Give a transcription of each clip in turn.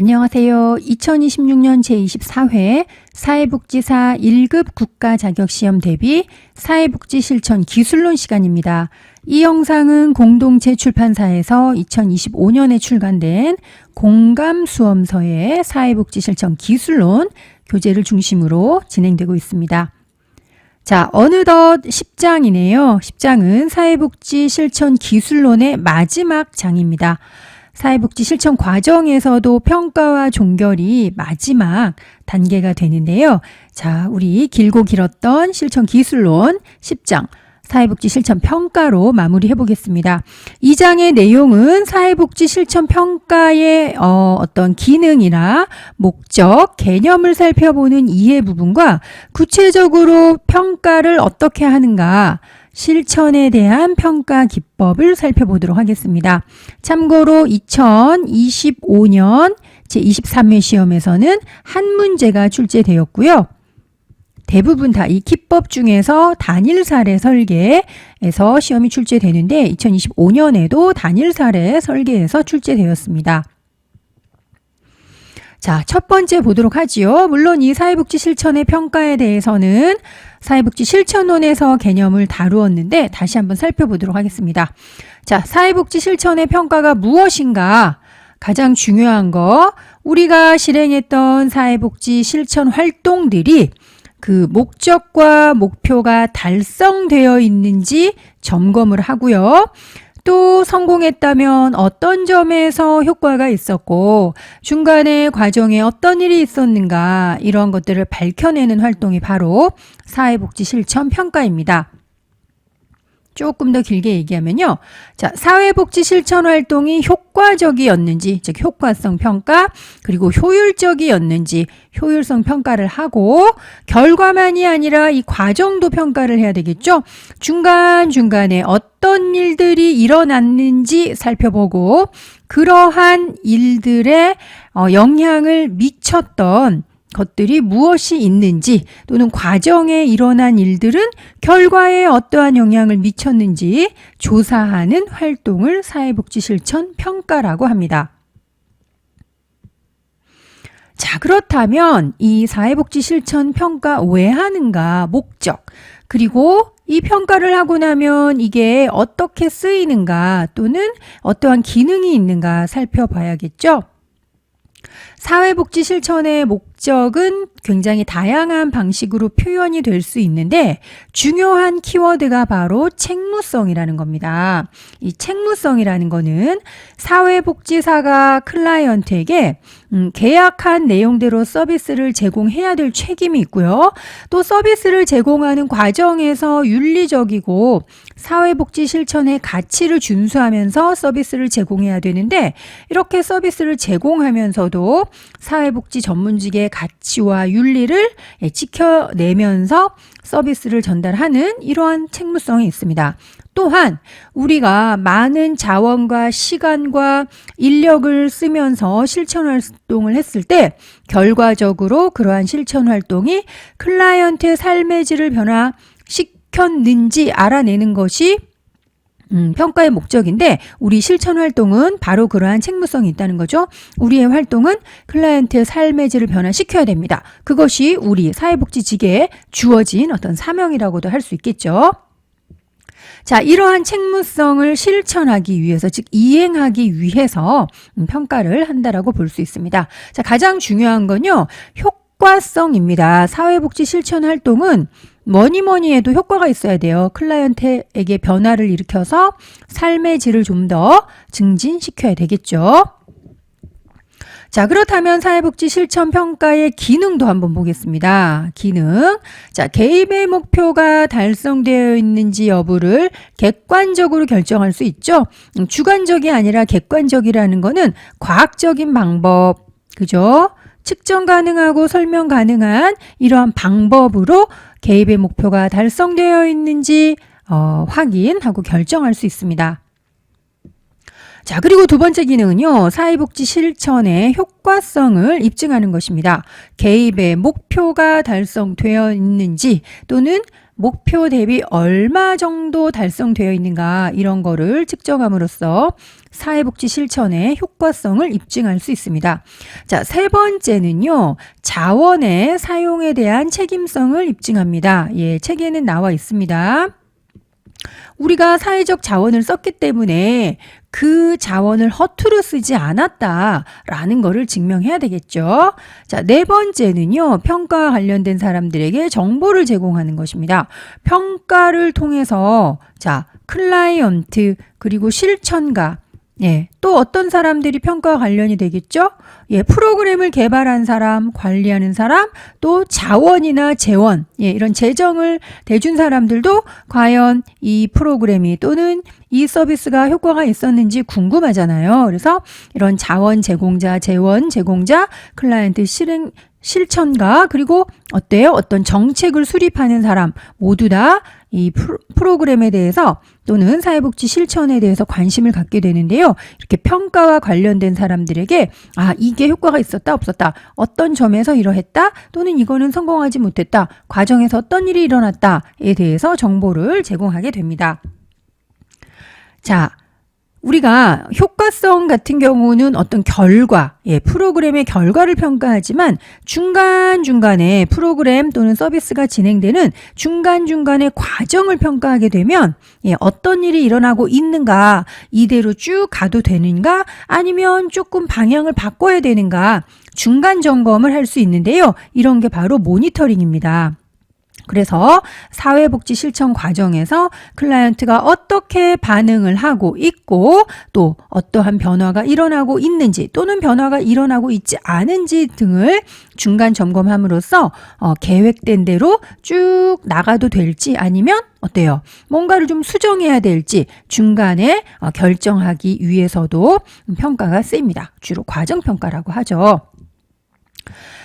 안녕하세요. 2026년 제24회 사회복지사 1급 국가자격시험 대비 사회복지 실천 기술론 시간입니다. 이 영상은 공동체 출판사에서 2025년에 출간된 공감수험서의 사회복지 실천 기술론 교재를 중심으로 진행되고 있습니다. 자, 어느덧 10장이네요. 10장은 사회복지 실천 기술론의 마지막 장입니다. 사회복지 실천 과정에서도 평가와 종결이 마지막 단계가 되는데요. 자, 우리 길고 길었던 실천 기술론 10장 사회복지 실천 평가로 마무리해 보겠습니다. 이 장의 내용은 사회복지 실천 평가의 어떤 기능이나 목적, 개념을 살펴보는 이해 부분과 구체적으로 평가를 어떻게 하는가, 실천에 대한 평가 기법을 살펴보도록 하겠습니다. 참고로 2025년 제23회 시험에서는 한 문제가 출제되었고요. 대부분 다 이 기법 중에서 단일 사례 설계에서 시험이 출제되는데 2025년에도 단일 사례 설계에서 출제되었습니다. 자, 첫 번째 보도록 하지요. 물론 이 사회복지 실천의 평가에 대해서는 사회복지 실천론에서 개념을 다루었는데 다시 한번 살펴보도록 하겠습니다. 자, 사회복지 실천의 평가가 무엇인가? 가장 중요한 거, 우리가 실행했던 사회복지 실천 활동들이 그 목적과 목표가 달성되어 있는지 점검을 하고요. 또 성공했다면 어떤 점에서 효과가 있었고 중간에 과정에 어떤 일이 있었는가, 이러한 것들을 밝혀내는 활동이 바로 사회복지 실천 평가입니다. 조금 더 길게 얘기하면요. 자, 사회복지 실천 활동이 효과적이었는지, 즉 효과성 평가, 그리고 효율적이었는지 효율성 평가를 하고, 결과만이 아니라 이 과정도 평가를 해야 되겠죠. 중간중간에 어떤 일들이 일어났는지 살펴보고 그러한 일들에 영향을 미쳤던 것들이 무엇이 있는지, 또는 과정에 일어난 일들은 결과에 어떠한 영향을 미쳤는지 조사하는 활동을 사회복지 실천 평가라고 합니다. 자, 그렇다면 이 사회복지 실천 평가 왜 하는가, 목적, 그리고 이 평가를 하고 나면 이게 어떻게 쓰이는가, 또는 어떠한 기능이 있는가 살펴봐야겠죠. 사회복지 실천의 목적은 굉장히 다양한 방식으로 표현이 될 수 있는데 중요한 키워드가 바로 책무성이라는 겁니다. 이 책무성이라는 거는 사회복지사가 클라이언트에게 계약한 내용대로 서비스를 제공해야 될 책임이 있고요. 또 서비스를 제공하는 과정에서 윤리적이고 사회복지 실천의 가치를 준수하면서 서비스를 제공해야 되는데, 이렇게 서비스를 제공하면서도 사회복지 전문직의 가치와 윤리를 지켜내면서 서비스를 전달하는 이러한 책무성이 있습니다. 또한 우리가 많은 자원과 시간과 인력을 쓰면서 실천 활동을 했을 때 결과적으로 그러한 실천 활동이 클라이언트의 삶의 질을 변화시켰는지 알아내는 것이 평가의 목적인데, 우리 실천 활동은 바로 그러한 책무성이 있다는 거죠. 우리의 활동은 클라이언트의 삶의 질을 변화시켜야 됩니다. 그것이 우리 사회복지직에 주어진 어떤 사명이라고도 할 수 있겠죠. 자, 이러한 책무성을 실천하기 위해서, 즉 이행하기 위해서 평가를 한다라고 볼 수 있습니다. 자, 가장 중요한 건요, 효과성입니다. 사회복지 실천 활동은 뭐니 해도 효과가 있어야 돼요. 클라이언트에게 변화를 일으켜서 삶의 질을 좀 더 증진시켜야 되겠죠. 자, 그렇다면 사회복지 실천 평가의 기능도 한번 보겠습니다. 기능. 자, 개입의 목표가 달성되어 있는지 여부를 객관적으로 결정할 수 있죠. 주관적이 아니라 객관적이라는 거는 과학적인 방법, 그죠? 측정 가능하고 설명 가능한 이러한 방법으로 개입의 목표가 달성되어 있는지 확인하고 결정할 수 있습니다. 자, 그리고 두 번째 기능은요, 사회복지 실천의 효과성을 입증하는 것입니다. 개입의 목표가 달성되어 있는지, 또는 목표 대비 얼마 정도 달성되어 있는가 이런 거를 측정함으로써 사회복지 실천의 효과성을 입증할 수 있습니다. 자, 세 번째는요. 자원의 사용에 대한 책임성을 입증합니다. 예, 책에는 나와 있습니다. 우리가 사회적 자원을 썼기 때문에 그 자원을 허투루 쓰지 않았다라는 거를 증명해야 되겠죠. 자, 네 번째는요. 평가와 관련된 사람들에게 정보를 제공하는 것입니다. 평가를 통해서 자, 클라이언트 그리고 실천가 예, 또 어떤 사람들이 평가와 관련이 되겠죠? 예, 프로그램을 개발한 사람, 관리하는 사람, 또 자원이나 재원, 예, 이런 재정을 대준 사람들도 과연 이 프로그램이 또는 이 서비스가 효과가 있었는지 궁금하잖아요. 그래서 이런 자원 제공자, 재원 제공자, 클라이언트 실천가, 그리고 어때요? 어떤 정책을 수립하는 사람 모두 다 이 프로그램에 대해서 또는 사회복지 실천에 대해서 관심을 갖게 되는데요. 이렇게 평가와 관련된 사람들에게 아, 이게 효과가 있었다, 없었다, 어떤 점에서 이러했다, 또는 이거는 성공하지 못했다, 과정에서 어떤 일이 일어났다에 대해서 정보를 제공하게 됩니다. 자, 우리가 효과성 같은 경우는 어떤 결과, 예, 프로그램의 결과를 평가하지만 중간중간에 프로그램 또는 서비스가 진행되는 중간중간의 과정을 평가하게 되면 예, 어떤 일이 일어나고 있는가, 이대로 쭉 가도 되는가, 아니면 조금 방향을 바꿔야 되는가, 중간 점검을 할 수 있는데요. 이런 게 바로 모니터링입니다. 그래서 사회복지 실천 과정에서 클라이언트가 어떻게 반응을 하고 있고 또 어떠한 변화가 일어나고 있는지 또는 변화가 일어나고 있지 않은지 등을 중간 점검함으로써 계획된 대로 쭉 나가도 될지 아니면 어때요? 뭔가를 좀 수정해야 될지 중간에 결정하기 위해서도 평가가 쓰입니다. 주로 과정평가라고 하죠.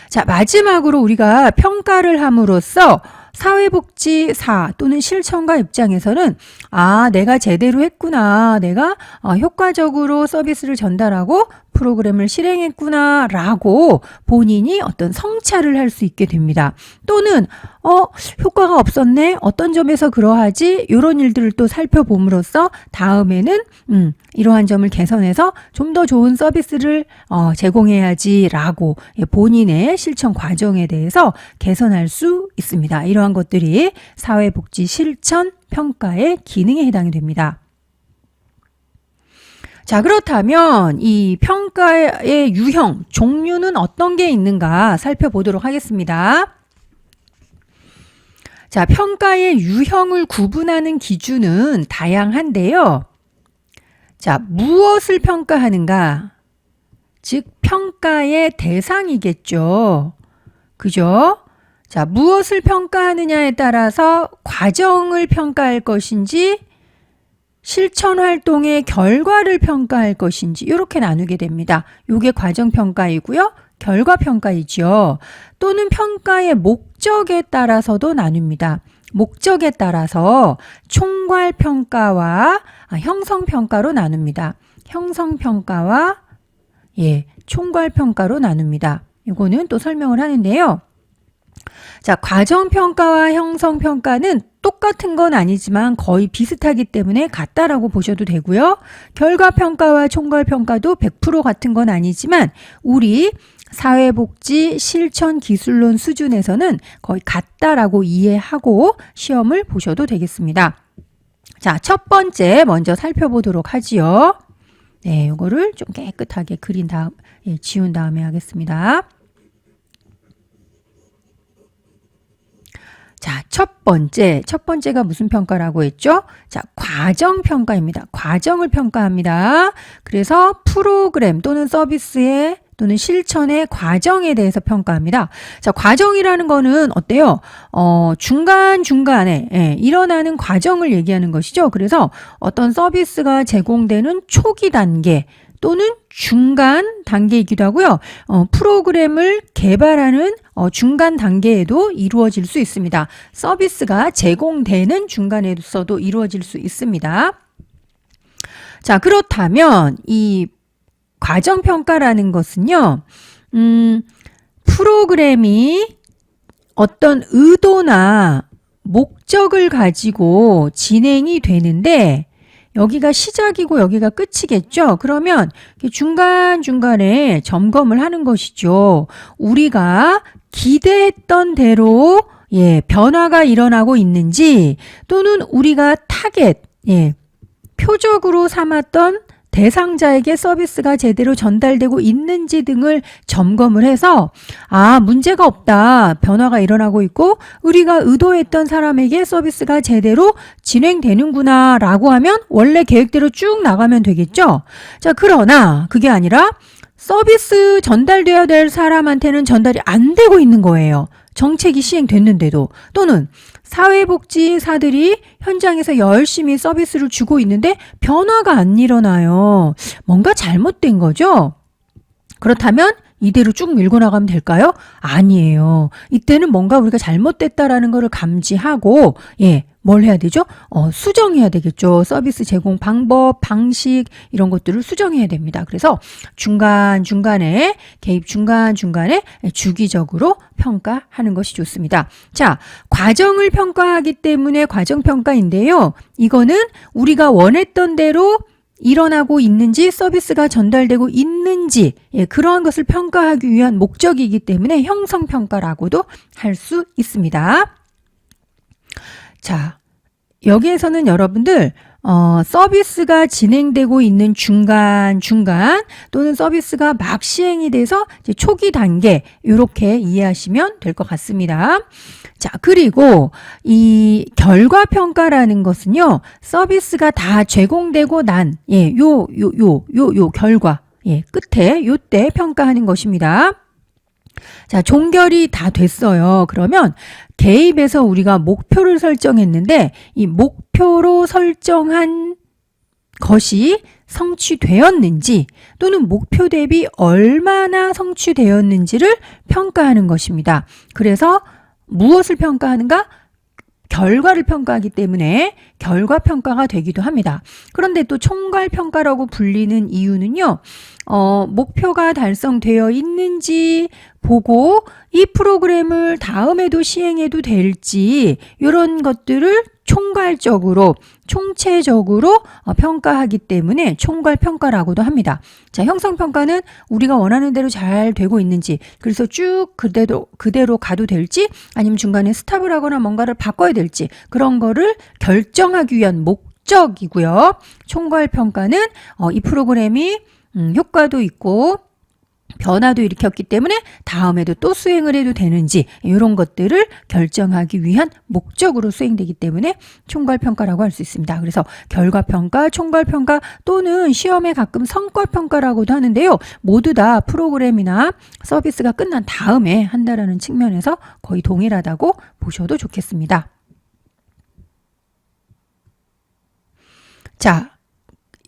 자, 마지막으로 우리가 평가를 함으로써 사회복지사 또는 실천가 입장에서는 아, 내가 제대로 했구나, 내가 효과적으로 서비스를 전달하고 프로그램을 실행했구나 라고 본인이 어떤 성찰을 할 수 있게 됩니다. 또는 효과가 없었네, 어떤 점에서 그러하지, 이런 일들을 또 살펴봄으로써 다음에는 이러한 점을 개선해서 좀 더 좋은 서비스를 제공해야지 라고 본인의 실천 과정에 대해서 개선할 수 있습니다. 이러한 것들이 사회복지 실천 평가의 기능에 해당이 됩니다. 자, 그렇다면 이 평가의 유형, 종류는 어떤 게 있는가 살펴보도록 하겠습니다. 자, 평가의 유형을 구분하는 기준은 다양한데요. 자, 무엇을 평가하는가? 즉, 평가의 대상이겠죠. 그죠? 자, 무엇을 평가하느냐에 따라서 과정을 평가할 것인지 실천 활동의 결과를 평가할 것인지 이렇게 나누게 됩니다. 이게 과정평가이고요. 결과평가이죠. 또는 평가의 목적에 따라서도 나눕니다. 목적에 따라서 총괄평가와 형성평가로 나눕니다. 형성평가와 총괄평가로 나눕니다. 이거는 또 설명을 하는데요. 자, 과정평가와 형성평가는 똑같은 건 아니지만 거의 비슷하기 때문에 같다라고 보셔도 되고요. 결과평가와 총괄평가도 100% 같은 건 아니지만 우리 사회복지 실천 기술론 수준에서는 거의 같다라고 이해하고 시험을 보셔도 되겠습니다. 자, 첫 번째 먼저 살펴보도록 하지요. 네, 이거를 좀 깨끗하게 그린 다음, 지운 다음에 하겠습니다. 자, 첫 번째가 무슨 평가라고 했죠? 자, 과정평가입니다. 과정을 평가합니다. 그래서 프로그램 또는 서비스의 또는 실천의 과정에 대해서 평가합니다. 자, 과정이라는 거는 어때요? 중간중간에 일어나는 과정을 얘기하는 것이죠. 그래서 어떤 서비스가 제공되는 초기 단계 또는 중간 단계이기도 하고요. 프로그램을 개발하는 중간 단계에도 이루어질 수 있습니다. 서비스가 제공되는 중간에서도 이루어질 수 있습니다. 자, 그렇다면 이 과정평가라는 것은요, 프로그램이 어떤 의도나 목적을 가지고 진행이 되는데 여기가 시작이고 여기가 끝이겠죠. 그러면 중간중간에 점검을 하는 것이죠. 우리가 기대했던 대로 변화가 일어나고 있는지 또는 우리가 타겟, 표적으로 삼았던 대상자에게 서비스가 제대로 전달되고 있는지 등을 점검을 해서 문제가 없다. 변화가 일어나고 있고 우리가 의도했던 사람에게 서비스가 제대로 진행되는구나 라고 하면 원래 계획대로 쭉 나가면 되겠죠. 자, 그러나 그게 아니라 서비스 전달돼야 될 사람한테는 전달이 안 되고 있는 거예요. 정책이 시행됐는데도. 또는 사회복지사들이 현장에서 열심히 서비스를 주고 있는데 변화가 안 일어나요. 뭔가 잘못된 거죠? 그렇다면 이대로 쭉 밀고 나가면 될까요? 아니에요. 이때는 뭔가 우리가 잘못됐다라는 것을 감지하고 뭘 해야 되죠? 수정해야 되겠죠. 서비스 제공 방법, 방식 이런 것들을 수정해야 됩니다. 그래서 중간중간에 개입 중간중간에 주기적으로 평가하는 것이 좋습니다. 자, 과정을 평가하기 때문에 과정평가인데요. 이거는 우리가 원했던 대로 일어나고 있는지 서비스가 전달되고 있는지 그러한 것을 평가하기 위한 목적이기 때문에 형성평가라고도 할 수 있습니다. 자, 여기에서는 여러분들 서비스가 진행되고 있는 중간 또는 서비스가 막 시행이 돼서 이제 초기 단계 이렇게 이해하시면 될 것 같습니다. 자, 그리고 이 결과평가라는 것은요, 서비스가 다 제공되고 난 요 결과 끝에 요때 평가하는 것입니다. 자, 종결이 다 됐어요. 그러면 개입에서 우리가 목표를 설정했는데 이 목표로 설정한 것이 성취되었는지 또는 목표 대비 얼마나 성취되었는지를 평가하는 것입니다. 그래서 무엇을 평가하는가? 결과를 평가하기 때문에 결과평가가 되기도 합니다. 그런데 또 총괄평가라고 불리는 이유는요, 목표가 달성되어 있는지 보고 이 프로그램을 다음에도 시행해도 될지 이런 것들을 총괄적으로 총체적으로 평가하기 때문에 총괄평가라고도 합니다. 자, 형성평가는 우리가 원하는 대로 잘 되고 있는지, 그래서 쭉 그대로 가도 될지 아니면 중간에 스탑을 하거나 뭔가를 바꿔야 될지 그런 거를 결정하기 위한 목적이고요. 총괄평가는 이 프로그램이 효과도 있고 변화도 일으켰기 때문에 다음에도 또 수행을 해도 되는지 이런 것들을 결정하기 위한 목적으로 수행되기 때문에 총괄평가라고 할 수 있습니다. 그래서 결과평가, 총괄평가 또는 시험에 가끔 성과평가라고도 하는데요. 모두 다 프로그램이나 서비스가 끝난 다음에 한다라는 측면에서 거의 동일하다고 보셔도 좋겠습니다. 자,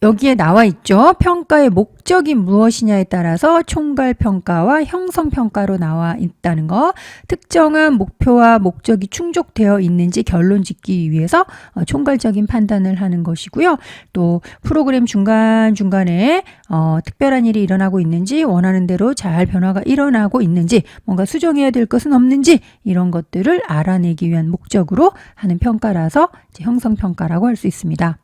여기에 나와 있죠. 평가의 목적이 무엇이냐에 따라서 총괄평가와 형성평가로 나와 있다는 거. 특정한 목표와 목적이 충족되어 있는지 결론 짓기 위해서 총괄적인 판단을 하는 것이고요. 또 프로그램 중간중간에 특별한 일이 일어나고 있는지, 원하는 대로 잘 변화가 일어나고 있는지, 뭔가 수정해야 될 것은 없는지 이런 것들을 알아내기 위한 목적으로 하는 평가라서 이제 형성평가라고 할 수 있습니다.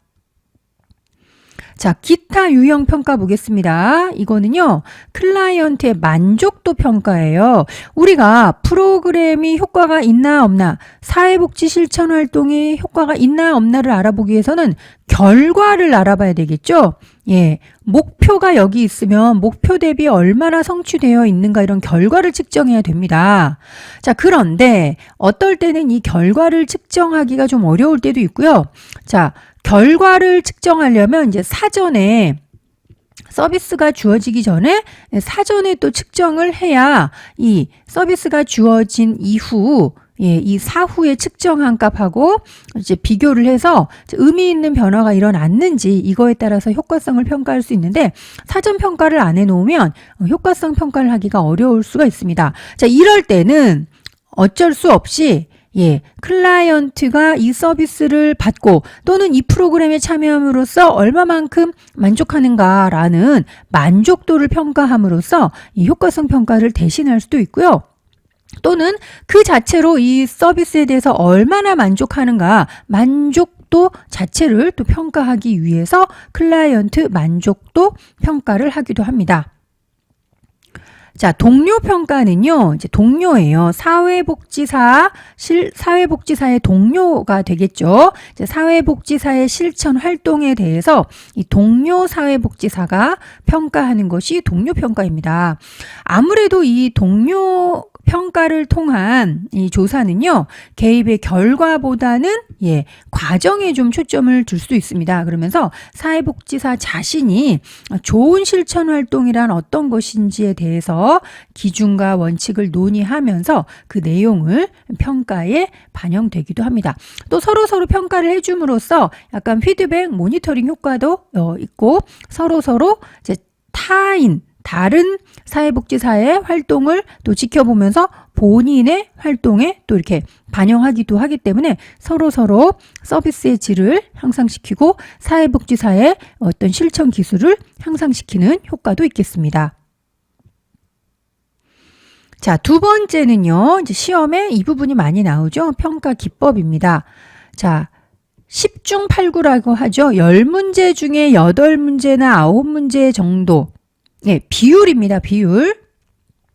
자, 기타 유형 평가 보겠습니다. 이거는요, 클라이언트의 만족도 평가예요. 우리가 프로그램이 효과가 있나 없나, 사회복지 실천 활동이 효과가 있나 없나를 알아보기 위해서는 결과를 알아봐야 되겠죠? 목표가 여기 있으면 목표 대비 얼마나 성취되어 있는가 이런 결과를 측정해야 됩니다. 자, 그런데 어떨 때는 이 결과를 측정하기가 좀 어려울 때도 있고요. 자, 결과를 측정하려면 이제 사전에 서비스가 주어지기 전에 사전에 또 측정을 해야 이 서비스가 주어진 이후 이 사후에 측정한 값하고 이제 비교를 해서 의미 있는 변화가 일어났는지 이거에 따라서 효과성을 평가할 수 있는데 사전 평가를 안 해놓으면 효과성 평가를 하기가 어려울 수가 있습니다. 자, 이럴 때는 어쩔 수 없이 클라이언트가 이 서비스를 받고 또는 이 프로그램에 참여함으로써 얼마만큼 만족하는가라는 만족도를 평가함으로써 이 효과성 평가를 대신할 수도 있고요. 또는 그 자체로 이 서비스에 대해서 얼마나 만족하는가, 만족도 자체를 또 평가하기 위해서 클라이언트 만족도 평가를 하기도 합니다. 자, 동료 평가는요, 이제 동료예요. 사회복지사의 동료가 되겠죠. 이제 사회복지사의 실천 활동에 대해서 이 동료 사회복지사가 평가하는 것이 동료 평가입니다. 아무래도 이 동료 평가를 통한 이 조사는요, 개입의 결과보다는 과정에 좀 초점을 둘 수 있습니다. 그러면서 사회복지사 자신이 좋은 실천 활동이란 어떤 것인지에 대해서 기준과 원칙을 논의하면서 그 내용을 평가에 반영되기도 합니다. 또 서로 평가를 해줌으로써 약간 피드백 모니터링 효과도 있고 서로 이제 다른 사회복지사의 활동을 또 지켜보면서 본인의 활동에 또 이렇게 반영하기도 하기 때문에 서로 서비스의 질을 향상시키고 사회복지사의 어떤 실천 기술을 향상시키는 효과도 있겠습니다. 자, 두 번째는요, 이제 시험에 이 부분이 많이 나오죠. 평가 기법입니다. 자, 10중 8구라고 하죠. 10문제 중에 8문제나 9문제 정도. 비율입니다. 비율.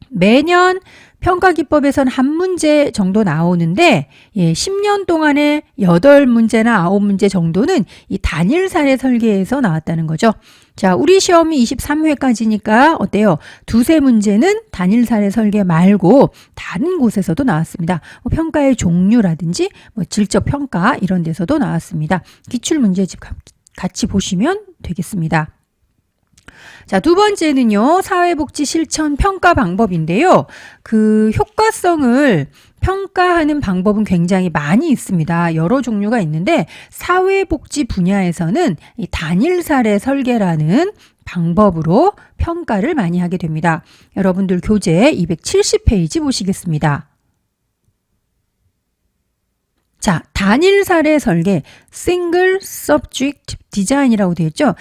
매년 평가 기법에선 한 문제 정도 나오는데 10년 동안에 8문제나 9문제 정도는 이 단일 사례 설계에서 나왔다는 거죠. 자, 우리 시험이 23회까지니까 어때요? 두세 문제는 단일 사례 설계 말고 다른 곳에서도 나왔습니다. 평가의 종류라든지 질적 평가 이런 데서도 나왔습니다. 기출 문제집 같이 보시면 되겠습니다. 자, 두 번째는요, 사회복지 실천 평가 방법인데요. 그 효과성을 평가하는 방법은 굉장히 많이 있습니다. 여러 종류가 있는데 사회복지 분야에서는 이 단일 사례 설계라는 방법으로 평가를 많이 하게 됩니다. 여러분들 교재 270페이지 보시겠습니다. 자, 단일 사례 설계, Single Subject Design이라고 되어 있죠.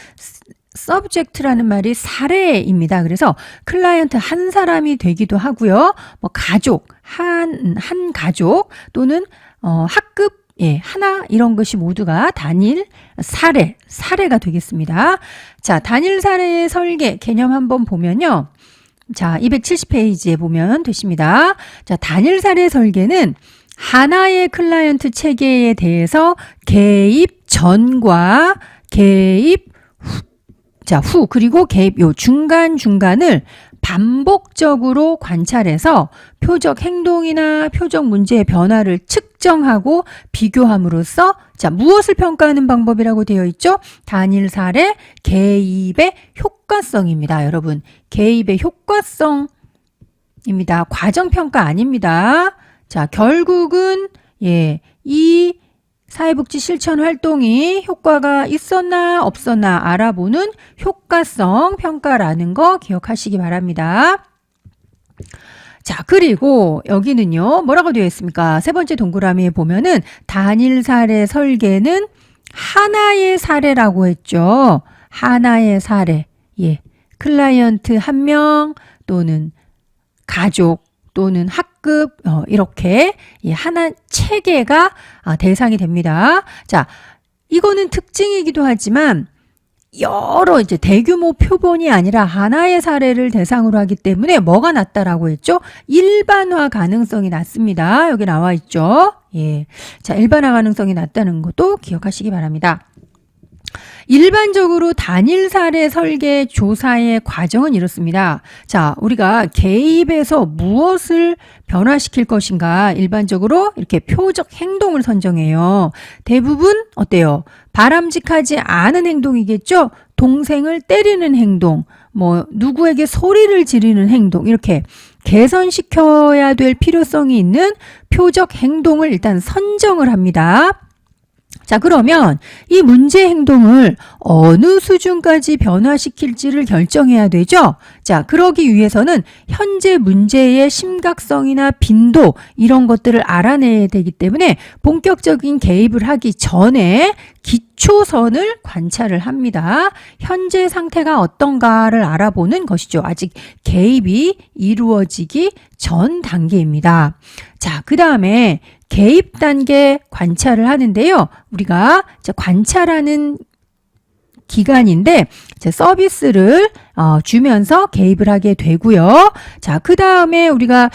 subject라는 말이 사례입니다. 그래서 클라이언트 한 사람이 되기도 하고요. 가족, 한 가족 또는 학급 하나 이런 것이 모두가 단일 사례가 되겠습니다. 자, 단일 사례의 설계 개념 한번 보면요. 자, 270페이지에 보면 되십니다. 자, 단일 사례 설계는 하나의 클라이언트 체계에 대해서 개입 전과 개입 후 그리고 개입 요 중간을 반복적으로 관찰해서 표적 행동이나 표적 문제의 변화를 측정하고 비교함으로써 자, 무엇을 평가하는 방법이라고 되어 있죠? 단일 사례 개입의 효과성입니다. 여러분, 개입의 효과성입니다. 과정 평가 아닙니다. 자, 결국은 이 사회복지 실천 활동이 효과가 있었나 없었나 알아보는 효과성 평가라는 거 기억하시기 바랍니다. 자, 그리고 여기는요, 뭐라고 되어 있습니까? 세 번째 동그라미에 보면은 단일 사례 설계는 하나의 사례라고 했죠. 하나의 사례. 클라이언트 한 명 또는 가족 또는 학급 이렇게 하나 체계가 대상이 됩니다. 자, 이거는 특징이기도 하지만 여러 이제 대규모 표본이 아니라 하나의 사례를 대상으로 하기 때문에 뭐가 낮다라고 했죠? 일반화 가능성이 낮습니다. 여기 나와 있죠. 자, 일반화 가능성이 낮다는 것도 기억하시기 바랍니다. 일반적으로 단일 사례 설계 조사의 과정은 이렇습니다. 자, 우리가 개입해서 무엇을 변화시킬 것인가 일반적으로 이렇게 표적 행동을 선정해요. 대부분 어때요? 바람직하지 않은 행동이겠죠? 동생을 때리는 행동, 누구에게 소리를 지르는 행동 이렇게 개선시켜야 될 필요성이 있는 표적 행동을 일단 선정을 합니다. 자, 그러면 이 문제 행동을 어느 수준까지 변화시킬지를 결정해야 되죠. 자, 그러기 위해서는 현재 문제의 심각성이나 빈도 이런 것들을 알아내야 되기 때문에 본격적인 개입을 하기 전에 기초 기초선을 관찰을 합니다. 현재 상태가 어떤가를 알아보는 것이죠. 아직 개입이 이루어지기 전 단계입니다. 자, 그 다음에 개입 단계 관찰을 하는데요. 우리가 이제 관찰하는 기간인데 서비스를 주면서 개입을 하게 되고요. 자, 그 다음에 우리가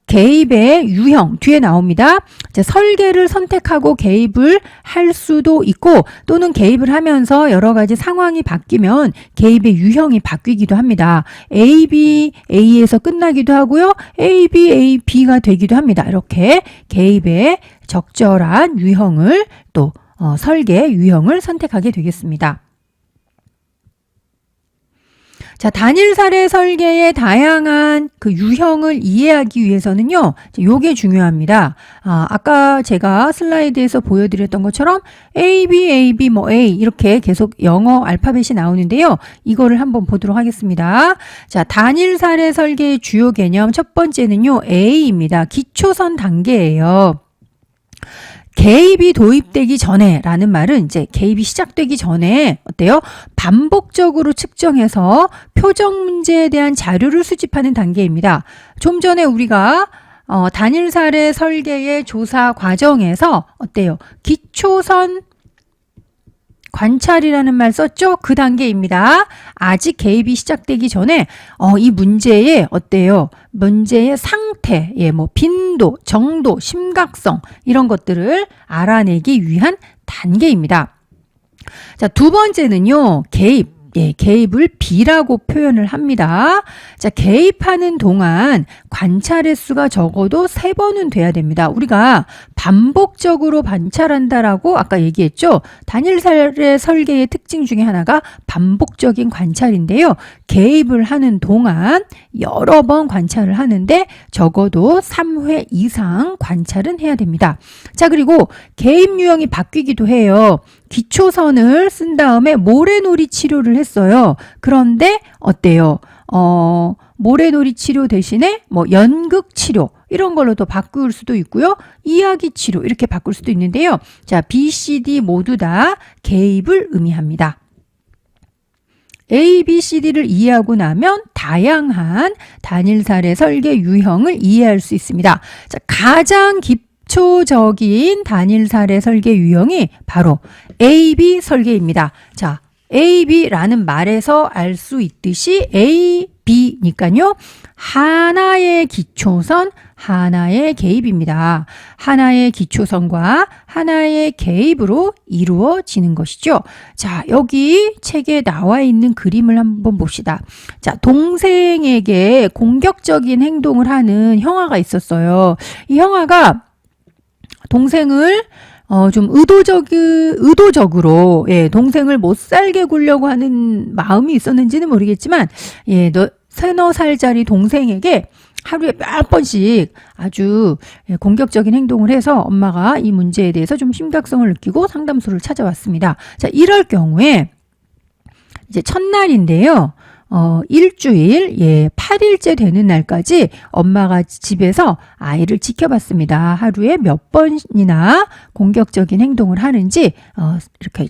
개입의 유형 뒤에 나옵니다. 설계를 선택하고 개입을 할 수도 있고 또는 개입을 하면서 여러 가지 상황이 바뀌면 개입의 유형이 바뀌기도 합니다. A, B, A에서 끝나기도 하고요. A, B, A, B가 되기도 합니다. 이렇게 개입의 적절한 유형을 또 설계 유형을 선택하게 되겠습니다. 자, 단일 사례 설계의 다양한 그 유형을 이해하기 위해서는요, 요게 중요합니다. 아까 제가 슬라이드에서 보여드렸던 것처럼 A, B, A, B, A 이렇게 계속 영어 알파벳이 나오는데요. 이거를 한번 보도록 하겠습니다. 자, 단일 사례 설계의 주요 개념 첫 번째는요, A입니다. 기초선 단계예요. 개입이 도입되기 전에 라는 말은 이제 개입이 시작되기 전에 어때요? 반복적으로 측정해서 표적 문제에 대한 자료를 수집하는 단계입니다. 좀 전에 우리가 단일 사례 설계의 조사 과정에서 어때요? 기초선 관찰이라는 말 썼죠? 그 단계입니다. 아직 개입이 시작되기 전에 이 문제의 어때요? 문제의 상태, 빈도, 정도, 심각성 이런 것들을 알아내기 위한 단계입니다. 자, 두 번째는요. 개입을 B라고 표현을 합니다. 자, 개입하는 동안 관찰 횟수가 적어도 3번은 돼야 됩니다. 우리가 반복적으로 관찰한다라고 아까 얘기했죠. 단일 사례 설계의 특징 중에 하나가 반복적인 관찰인데요. 개입을 하는 동안 여러 번 관찰을 하는데 적어도 3회 이상 관찰은 해야 됩니다. 자, 그리고 개입 유형이 바뀌기도 해요. 기초선을 쓴 다음에 모래놀이 치료를 했어요. 그런데 어때요? 모래놀이 치료 대신에 연극 치료 이런 걸로도 바꿀 수도 있고요. 이야기 치료 이렇게 바꿀 수도 있는데요. 자, B, C, D 모두 다 개입을 의미합니다. A, B, C, D를 이해하고 나면 다양한 단일 사례 설계 유형을 이해할 수 있습니다. 자, 가장 기초적인 단일 사례 설계 유형이 바로 A, B 설계입니다. 자, A, B라는 말에서 알 수 있듯이 A, B니까요. 하나의 기초선, 하나의 개입입니다. 하나의 기초선과 하나의 개입으로 이루어지는 것이죠. 자, 여기 책에 나와 있는 그림을 한번 봅시다. 자, 동생에게 공격적인 행동을 하는 형아가 있었어요. 이 형아가 동생을 좀 의도적으로 동생을 못 살게 굴려고 하는 마음이 있었는지는 모르겠지만 서너 살짜리 동생에게 하루에 몇 번씩 아주 공격적인 행동을 해서 엄마가 이 문제에 대해서 좀 심각성을 느끼고 상담소를 찾아왔습니다. 자, 이럴 경우에 이제 첫날인데요. 일주일, 8일째 되는 날까지 엄마가 집에서 아이를 지켜봤습니다. 하루에 몇 번이나 공격적인 행동을 하는지, 이렇게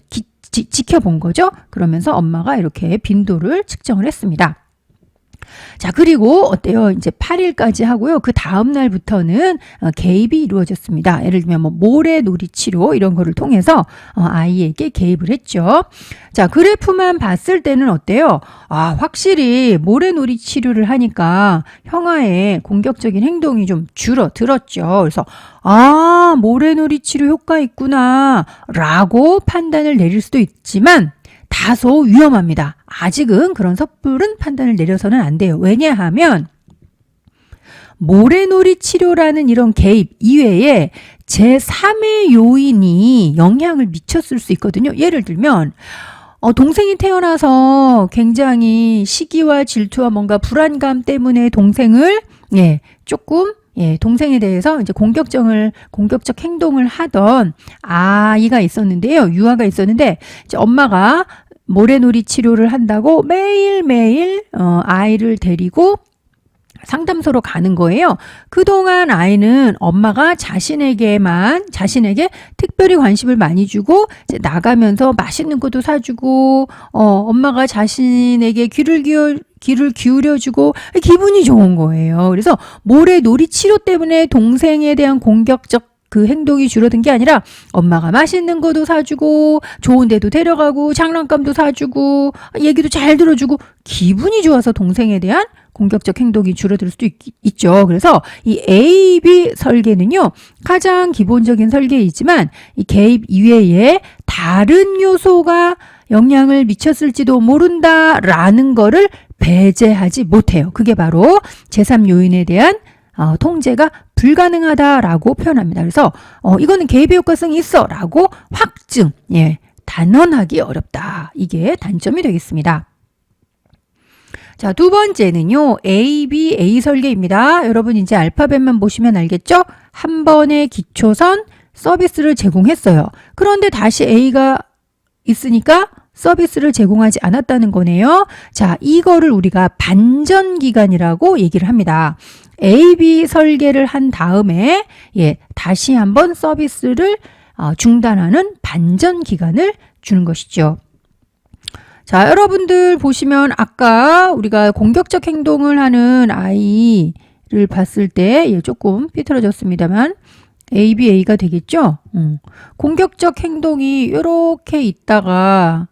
지켜본 거죠. 그러면서 엄마가 이렇게 빈도를 측정을 했습니다. 자, 그리고 어때요? 이제 8일까지 하고요. 그 다음 날부터는 개입이 이루어졌습니다. 예를 들면 모래놀이 치료 이런 거를 통해서 아이에게 개입을 했죠. 자, 그래프만 봤을 때는 어때요? 확실히 모래놀이 치료를 하니까 형아의 공격적인 행동이 좀 줄어들었죠. 그래서 모래놀이 치료 효과 있구나 라고 판단을 내릴 수도 있지만 다소 위험합니다. 아직은 그런 섣부른 판단을 내려서는 안 돼요. 왜냐하면 모래놀이 치료라는 이런 개입 이외에 제3의 요인이 영향을 미쳤을 수 있거든요. 예를 들면 동생이 태어나서 굉장히 시기와 질투와 뭔가 불안감 때문에 동생을 조금 동생에 대해서 이제 공격적 행동을 하던 아이가 있었는데요. 유아가 있었는데, 이제 엄마가 모래놀이 치료를 한다고 매일매일, 아이를 데리고 상담소로 가는 거예요. 그동안 아이는 엄마가 자신에게 특별히 관심을 많이 주고 이제 나가면서 맛있는 것도 사주고 엄마가 자신에게 귀를 기울여주고 기분이 좋은 거예요. 그래서 모래놀이 치료 때문에 동생에 대한 공격적 그 행동이 줄어든 게 아니라 엄마가 맛있는 것도 사주고 좋은 데도 데려가고 장난감도 사주고 얘기도 잘 들어주고 기분이 좋아서 동생에 대한 공격적 행동이 줄어들 수도 있죠. 그래서 이 A-B 설계는요, 가장 기본적인 설계이지만 이 개입 이외에 다른 요소가 영향을 미쳤을지도 모른다라는 거를 배제하지 못해요. 그게 바로 제3요인에 대한 통제가 불가능하다라고 표현합니다. 그래서 이거는 개입의 효과성이 있어라고 확증, 단언하기 어렵다. 이게 단점이 되겠습니다. 자, 두 번째는요, A, B, A 설계입니다. 여러분 이제 알파벳만 보시면 알겠죠? 한 번의 기초선 서비스를 제공했어요. 그런데 다시 A가 있으니까 서비스를 제공하지 않았다는 거네요. 자, 이거를 우리가 반전기간이라고 얘기를 합니다. A, B 설계를 한 다음에 다시 한번 서비스를 중단하는 반전기간을 주는 것이죠. 자, 여러분들 보시면 아까 우리가 공격적 행동을 하는 아이를 봤을 때 조금 삐뚤어졌습니다만 ABA가 되겠죠? 공격적 행동이 이렇게 있다가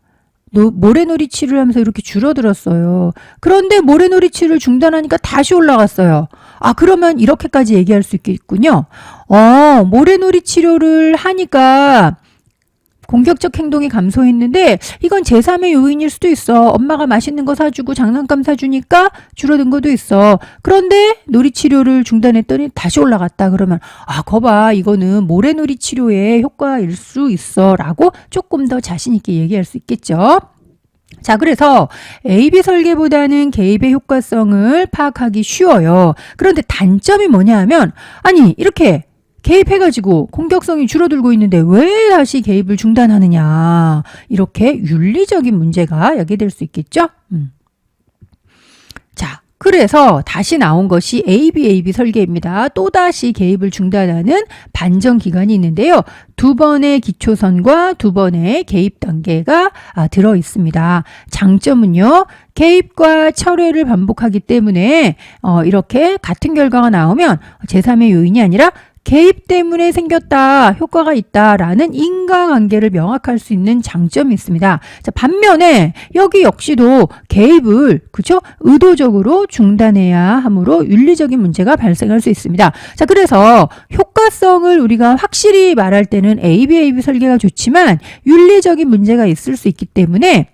모래놀이치를 하면서 이렇게 줄어들었어요. 그런데 모래놀이치를 중단하니까 다시 올라갔어요. 그러면 이렇게까지 얘기할 수 있겠군요. 모래놀이 치료를 하니까 공격적 행동이 감소했는데 이건 제3의 요인일 수도 있어. 엄마가 맛있는 거 사주고 장난감 사주니까 줄어든 것도 있어. 그런데 놀이 치료를 중단했더니 다시 올라갔다. 그러면 거봐, 이거는 모래놀이 치료의 효과일 수 있어 라고 조금 더 자신 있게 얘기할 수 있겠죠. 자, 그래서 A-B 설계보다는 개입의 효과성을 파악하기 쉬워요. 그런데 단점이 뭐냐 하면 이렇게 개입해가지고 공격성이 줄어들고 있는데 왜 다시 개입을 중단하느냐. 이렇게 윤리적인 문제가 야기될 수 있겠죠. 자, 그래서 다시 나온 것이 A-B 설계입니다. 또다시 개입을 중단하는 반전기간이 있는데요. 두 번의 기초선과 두 번의 개입 단계가 들어 있습니다. 장점은요, 개입과 철회를 반복하기 때문에 이렇게 같은 결과가 나오면 제3의 요인이 아니라 개입 때문에 생겼다, 효과가 있다라는 인과관계를 명확할 수 있는 장점이 있습니다. 자, 반면에 여기 역시도 개입을 의도적으로 중단해야 하므로 윤리적인 문제가 발생할 수 있습니다. 자, 그래서 효과성을 우리가 확실히 말할 때는 A-B 설계가 좋지만 윤리적인 문제가 있을 수 있기 때문에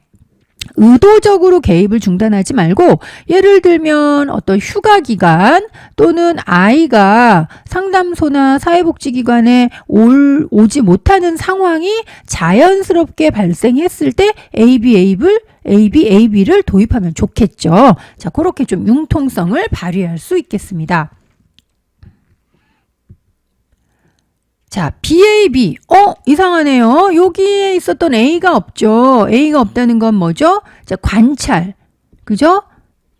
의도적으로 개입을 중단하지 말고, 예를 들면 어떤 휴가 기간 또는 아이가 상담소나 사회복지기관에 오지 못하는 상황이 자연스럽게 발생했을 때 AB를 도입하면 좋겠죠. 자, 그렇게 좀 융통성을 발휘할 수 있겠습니다. 자, BAB. 이상하네요. 여기에 있었던 A가 없죠. A가 없다는 건 뭐죠? 자, 관찰. 그죠?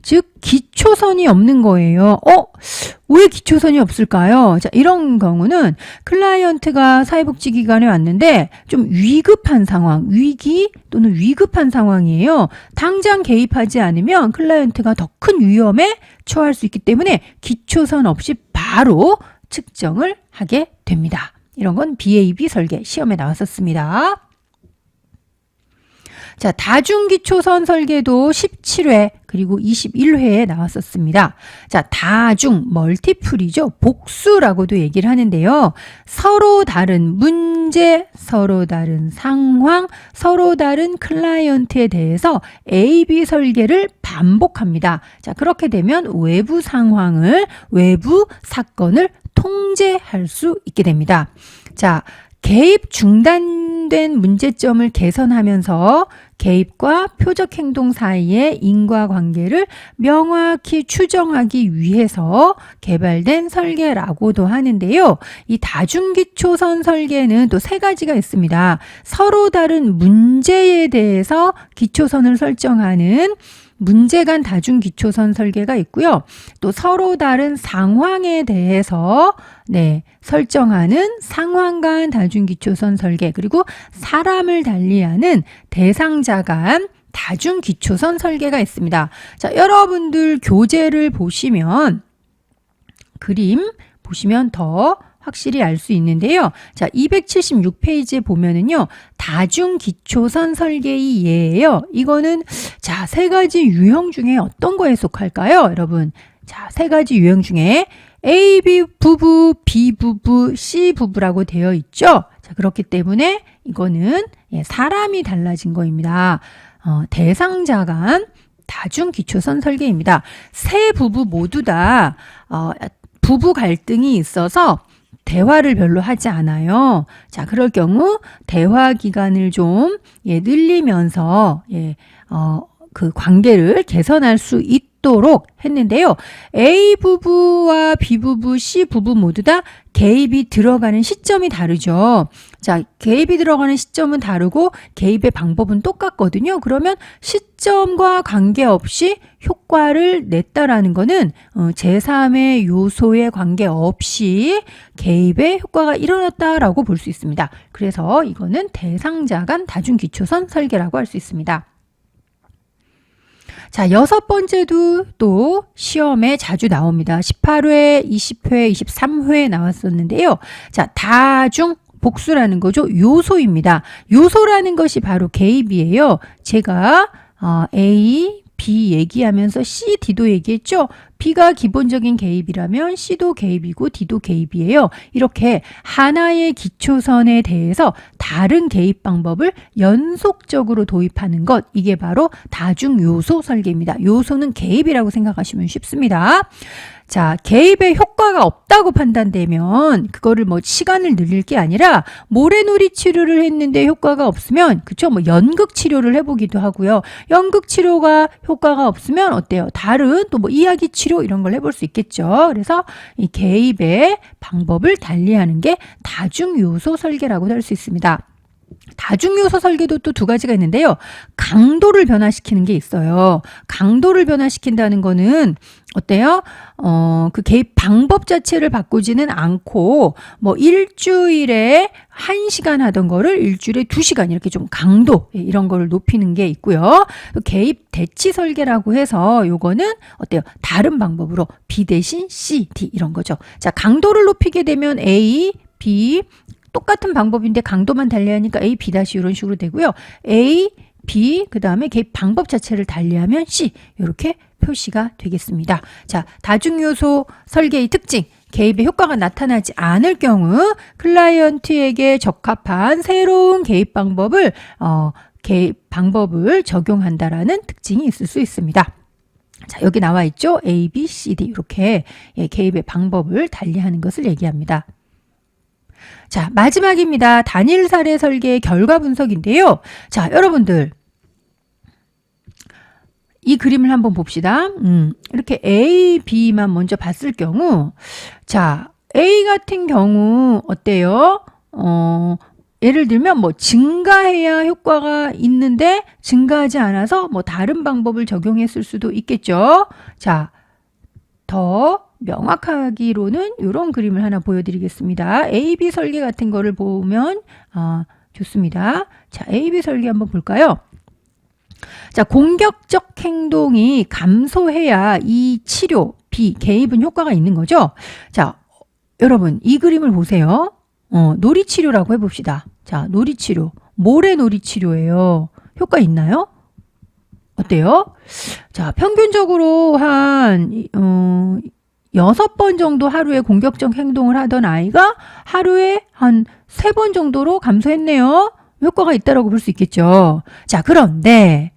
즉, 기초선이 없는 거예요. 왜 기초선이 없을까요? 자, 이런 경우는 클라이언트가 사회복지기관에 왔는데 좀 위급한 상황, 위기 또는 위급한 상황이에요. 당장 개입하지 않으면 클라이언트가 더 큰 위험에 처할 수 있기 때문에 기초선 없이 바로 측정을 하게 됩니다. 이런 건 BAB 설계 시험에 나왔었습니다. 자, 다중기초선 설계도 17회 그리고 21회에 나왔었습니다. 자, 다중, 멀티플이죠. 복수라고도 얘기를 하는데요. 서로 다른 문제, 서로 다른 상황, 서로 다른 클라이언트에 대해서 A-B 설계를 반복합니다. 자, 그렇게 되면 외부 상황을, 외부 사건을 통제할 수 있게 됩니다. 자, 개입 중단된 문제점을 개선하면서 개입과 표적 행동 사이의 인과관계를 명확히 추정하기 위해서 개발된 설계라고도 하는데요. 이 다중기초선 설계는 또 세 가지가 있습니다. 서로 다른 문제에 대해서 기초선을 설정하는 문제 간 다중기초선 설계가 있고요. 또 서로 다른 상황에 대해서 설정하는 상황 간 다중기초선 설계, 그리고 사람을 달리하는 대상자 간 다중기초선 설계가 있습니다. 자, 여러분들 교재를 보시면 그림 보시면 더 확실히 알 수 있는데요. 자, 276페이지에 보면은요, 다중기초선 설계의 예예요. 이거는 자, 세 가지 유형 중에 어떤 거에 속할까요, 여러분? 자, 세 가지 유형 중에 A, B 부부, B 부부, C 부부라고 되어 있죠. 자, 그렇기 때문에 이거는 사람이 달라진 거입니다. 대상자 간 다중기초선 설계입니다. 세 부부 모두 다 부부 갈등이 있어서 대화를 별로 하지 않아요. 자, 그럴 경우 대화 기간을 좀 늘리면서 그 관계를 개선할 수 있도록 했는데요. A 부부와 B 부부, C 부부 모두 다 개입이 들어가는 시점이 다르죠. 자, 개입이 들어가는 시점은 다르고 개입의 방법은 똑같거든요. 그러면 시점과 관계없이 효과를 냈다라는 거는 제3의 요소에 관계없이 개입의 효과가 일어났다라고 볼 수 있습니다. 그래서 이거는 대상자 간 다중기초선 설계라고 할 수 있습니다. 자, 여섯 번째도 또 시험에 자주 나옵니다. 18회, 20회, 23회 나왔었는데요. 자, 다중 복수라는 거죠. 요소입니다. 요소라는 것이 바로 개입이에요. 제가 A, B 얘기하면서 C, D도 얘기했죠. B가 기본적인 개입이라면 C도 개입이고 D도 개입이에요. 이렇게 하나의 기초선에 대해서 다른 개입 방법을 연속적으로 도입하는 것, 이게 바로 다중요소 설계입니다. 요소는 개입이라고 생각하시면 쉽습니다. 자, 개입의 효과가 없다고 판단되면 그거를 시간을 늘릴 게 아니라 모래놀이 치료를 했는데 효과가 없으면 그쵸? 연극 치료를 해보기도 하고요. 연극 치료가 효과가 없으면 어때요? 다른 또 이야기 치료 이런 걸 해볼 수 있겠죠. 그래서 이 개입의 방법을 달리하는 게 다중요소 설계라고 할 수 있습니다. 다중요소 설계도 또 두 가지가 있는데요. 강도를 변화시키는 게 있어요. 강도를 변화시킨다는 거는 어때요? 그 개입 방법 자체를 바꾸지는 않고 일주일에 1시간 하던 거를 일주일에 2시간 이렇게 좀 강도 이런 거를 높이는 게 있고요. 또 개입 대치 설계라고 해서 요거는 어때요? 다른 방법으로 B 대신 C, D 이런 거죠. 자, 강도를 높이게 되면 A, B 똑같은 방법인데 강도만 달리하니까 A, B 다시 이런 식으로 되고요. A, B 그 다음에 개입 방법 자체를 달리하면 C 이렇게 표시가 되겠습니다. 자, 다중요소 설계의 특징. 개입의 효과가 나타나지 않을 경우 클라이언트에게 적합한 새로운 개입 방법을 적용한다라는 특징이 있을 수 있습니다. 자, 여기 나와 있죠. A, B, C, D 이렇게 개입의 방법을 달리하는 것을 얘기합니다. 자, 마지막입니다. 단일 사례 설계의 결과 분석인데요. 자, 여러분들 이 그림을 한번 봅시다. 이렇게 A, B만 먼저 봤을 경우 자, A 같은 경우 어때요? 예를 들면 증가해야 효과가 있는데 증가하지 않아서 다른 방법을 적용했을 수도 있겠죠. 자, 더 명확하기로는 이런 그림을 하나 보여드리겠습니다. A-B 설계 같은 거를 보면 좋습니다. 자, A-B 설계 한번 볼까요? 자, 공격적 행동이 감소해야 이 치료, B, 개입은 효과가 있는 거죠. 자, 여러분 이 그림을 보세요. 놀이치료라고 해봅시다. 자, 놀이치료, 모래놀이치료예요. 효과 있나요? 어때요? 자, 평균적으로 한 6번 정도 하루에 공격적 행동을 하던 아이가 하루에 한 3번 정도로 감소했네요. 효과가 있다라고 볼 수 있겠죠. 자, 그런데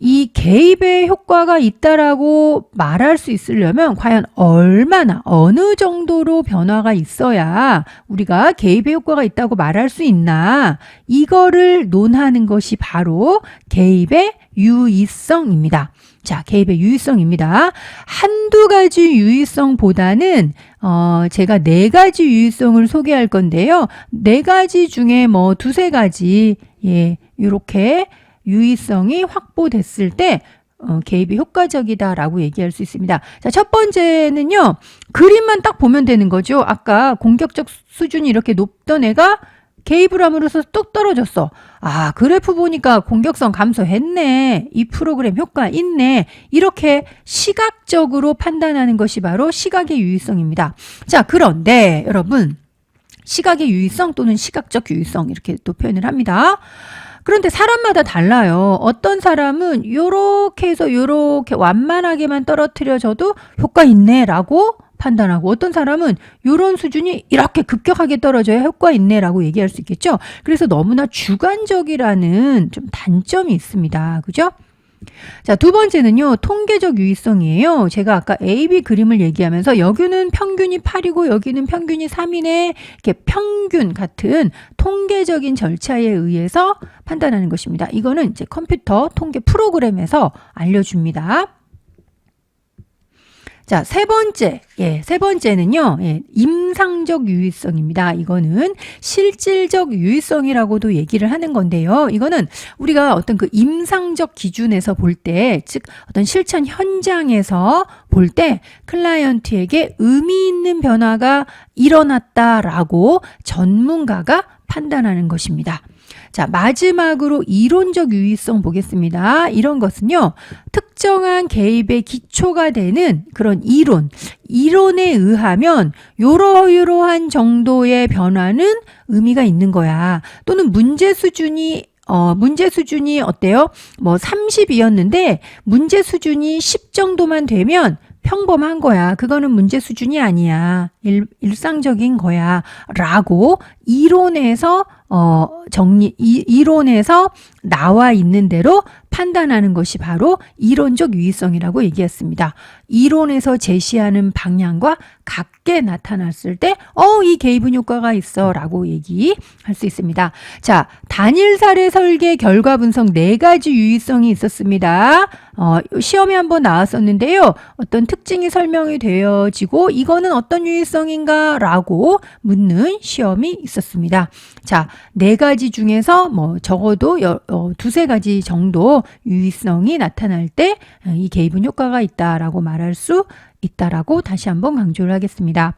이 개입의 효과가 있다라고 말할 수 있으려면 과연 얼마나 어느 정도로 변화가 있어야 우리가 개입의 효과가 있다고 말할 수 있나, 이거를 논하는 것이 바로 개입의 유의성입니다. 자, 개입의 유의성입니다. 한두 가지 유의성보다는 제가 4가지 유의성을 소개할 건데요. 4가지 중에 두세 가지 이렇게 유의성이 확보됐을 때 개입이 효과적이다라고 얘기할 수 있습니다. 자, 첫 번째는요. 그림만 딱 보면 되는 거죠. 아까 공격적 수준이 이렇게 높던 애가 개입을 함으로써 뚝 떨어졌어. 아, 그래프 보니까 공격성 감소했네. 이 프로그램 효과 있네. 이렇게 시각적으로 판단하는 것이 바로 시각의 유의성입니다. 자, 그런데 여러분, 시각의 유의성 또는 시각적 유의성 이렇게 또 표현을 합니다. 그런데 사람마다 달라요. 어떤 사람은 요렇게 해서 요렇게 완만하게만 떨어뜨려져도 효과 있네라고 판단하고, 어떤 사람은 요런 수준이 이렇게 급격하게 떨어져야 효과 있네라고 얘기할 수 있겠죠. 그래서 너무나 주관적이라는 좀 단점이 있습니다. 그죠? 자, 두 번째는요, 통계적 유의성이에요. 제가 아까 A, B 그림을 얘기하면서 여기는 평균이 8이고 여기는 평균이 3이네. 이렇게 평균 같은 통계적인 절차에 의해서 판단하는 것입니다. 이거는 이제 컴퓨터 통계 프로그램에서 알려줍니다. 자, 세 번째는요, 임상적 유의성입니다. 이거는 실질적 유의성이라고도 얘기를 하는 건데요. 이거는 우리가 어떤 그 임상적 기준에서 볼 때, 즉, 어떤 실천 현장에서 볼 때, 클라이언트에게 의미 있는 변화가 일어났다라고 전문가가 판단하는 것입니다. 자, 마지막으로 이론적 유의성 보겠습니다. 이런 것은요, 특정한 개입의 기초가 되는 그런 이론에 의하면 요러요러한 정도의 변화는 의미가 있는 거야. 또는 문제 수준이 어때요? 뭐 30이었는데 문제 수준이 10 정도만 되면 평범한 거야. 그거는 문제 수준이 아니야. 일상적인 거야. 라고 이론에서 이론에서 나와 있는 대로 판단하는 것이 바로 이론적 유의성이라고 얘기했습니다. 이론에서 제시하는 방향과 같게 나타났을 때, 이 개입은 효과가 있어 라고 얘기할 수 있습니다. 자, 단일 사례 설계 결과 분석 4가지 유의성이 있었습니다. 시험에 한번 나왔었는데요. 어떤 특징이 설명이 되어지고 이거는 어떤 유의성인가 라고 묻는 시험이 있었습니다. 자, 4가지 중에서 뭐 적어도 2-3가지 정도 유의성이 나타날 때 이 개입은 효과가 있다라고 말할 수 있다라고 다시 한번 강조를 하겠습니다.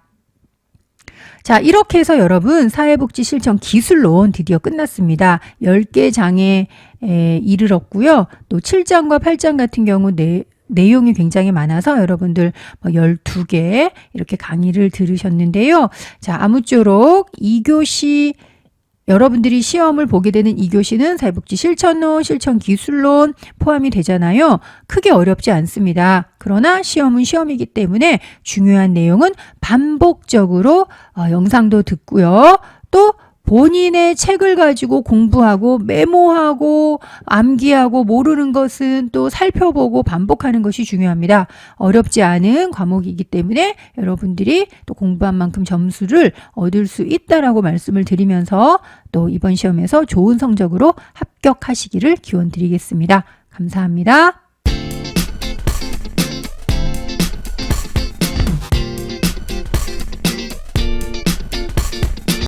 자, 이렇게 해서 여러분 사회복지 실천 기술론 드디어 끝났습니다. 10개 장에 이르렀고요. 또 7장과 8장 같은 경우 내용이 굉장히 많아서 여러분들 12개 이렇게 강의를 들으셨는데요. 자, 아무쪼록 2교시 여러분들이 시험을 보게 되는 2교시는 사회복지 실천론, 실천기술론 포함이 되잖아요. 크게 어렵지 않습니다. 그러나 시험은 시험이기 때문에 중요한 내용은 반복적으로 영상도 듣고요. 또 본인의 책을 가지고 공부하고 메모하고 암기하고 모르는 것은 또 살펴보고 반복하는 것이 중요합니다. 어렵지 않은 과목이기 때문에 여러분들이 또 공부한 만큼 점수를 얻을 수 있다라고 말씀을 드리면서 또 이번 시험에서 좋은 성적으로 합격하시기를 기원 드리겠습니다. 감사합니다.